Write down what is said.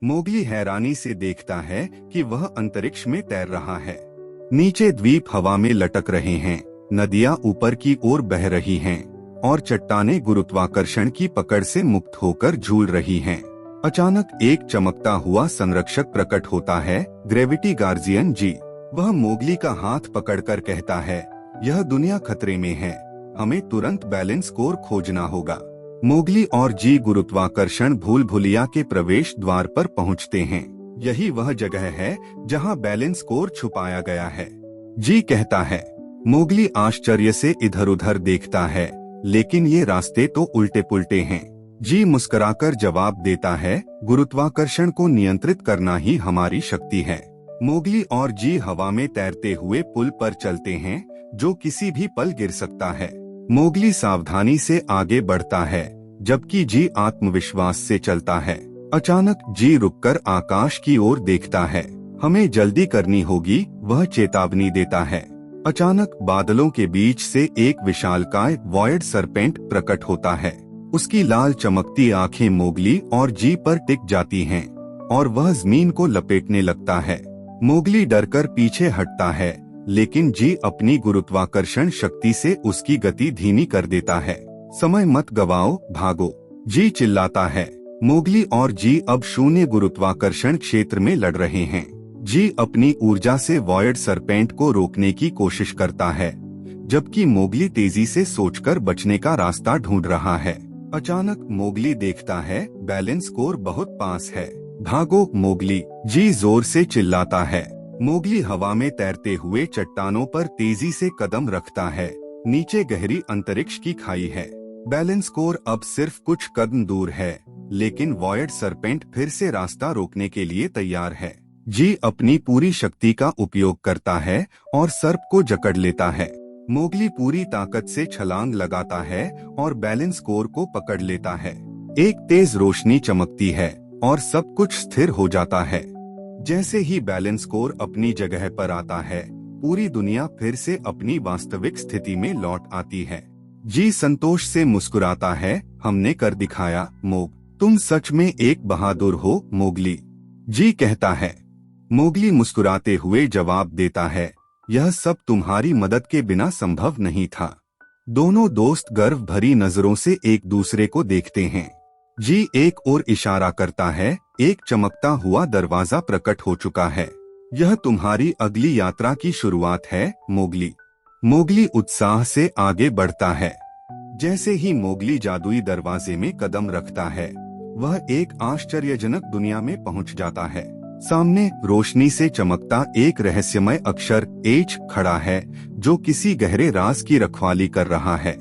Mowgli हैरानी से देखता है कि वह अंतरिक्ष में तैर रहा है। नीचे द्वीप हवा में लटक रहे हैं, नदियां ऊपर की ओर बह रही हैं और चट्टानें गुरुत्वाकर्षण की पकड़ से मुक्त होकर झूल रही हैं। अचानक एक चमकता हुआ संरक्षक प्रकट होता है, ग्रेविटी गार्जियन जी। वह मोगली का हाथ पकड़कर कहता है, यह दुनिया खतरे में है, हमें तुरंत बैलेंस कोर खोजना होगा। मोगली और जी गुरुत्वाकर्षण भूल भुलिया के प्रवेश द्वार पर पहुंचते हैं। यही वह जगह है जहां बैलेंस कोर छुपाया गया है, जी कहता है। मोगली आश्चर्य से इधर उधर देखता है, लेकिन ये रास्ते तो उल्टे पुल्टे हैं। जी मुस्कुराकर जवाब देता है, गुरुत्वाकर्षण को नियंत्रित करना ही हमारी शक्ति है। मोगली और जी हवा में तैरते हुए पुल पर चलते हैं, जो किसी भी पल गिर सकता है। मोगली सावधानी से आगे बढ़ता है, जबकि जी आत्मविश्वास से चलता है। अचानक जी रुककर आकाश की ओर देखता है। हमें जल्दी करनी होगी, वह चेतावनी देता है। अचानक बादलों के बीच से एक विशालकाय वॉयड सरपेंट प्रकट होता है। उसकी लाल चमकती आंखें मोगली और जी पर टिक जाती हैं और वह जमीन को लपेटने लगता है। मोगली डरकर पीछे हटता है, लेकिन जी अपनी गुरुत्वाकर्षण शक्ति से उसकी गति धीमी कर देता है। समय मत गवाओ, भागो, जी चिल्लाता है। मोगली और जी अब शून्य गुरुत्वाकर्षण क्षेत्र में लड़ रहे हैं। जी अपनी ऊर्जा से वॉयड सरपेंट को रोकने की कोशिश करता है, जबकि मोगली तेजी से सोचकर बचने का रास्ता ढूंढ रहा है। अचानक मोगली देखता है, बैलेंस कोर बहुत पास है, भागो मोगली, जी जोर से चिल्लाता है। मोगली हवा में तैरते हुए चट्टानों पर तेजी से कदम रखता है। नीचे गहरी अंतरिक्ष की खाई है। बैलेंस कोर अब सिर्फ कुछ कदम दूर है, लेकिन वॉयड सरपेंट फिर से रास्ता रोकने के लिए तैयार है। जी अपनी पूरी शक्ति का उपयोग करता है और सर्प को जकड़ लेता है। मोगली पूरी ताकत से छलांग लगाता है और बैलेंस कोर को पकड़ लेता है। एक तेज रोशनी चमकती है और सब कुछ स्थिर हो जाता है। जैसे ही बैलेंस कोर अपनी जगह पर आता है, पूरी दुनिया फिर से अपनी वास्तविक स्थिति में लौट आती है। जी संतोष से मुस्कुराता है, हमने कर दिखाया मोग, तुम सच में एक बहादुर हो मोगली, जी कहता है। मोगली मुस्कुराते हुए जवाब देता है, यह सब तुम्हारी मदद के बिना संभव नहीं था। दोनों दोस्त गर्व भरी नजरों से एक दूसरे को देखते हैं। जी एक और इशारा करता है, एक चमकता हुआ दरवाजा प्रकट हो चुका है। यह तुम्हारी अगली यात्रा की शुरुआत है मोगली। मोगली उत्साह से आगे बढ़ता है। जैसे ही मोगली जादुई दरवाजे में कदम रखता है, वह एक आश्चर्यजनक दुनिया में पहुंच जाता है। सामने रोशनी से चमकता एक रहस्यमय अक्षर H खड़ा है, जो किसी गहरे राज की रखवाली कर रहा है।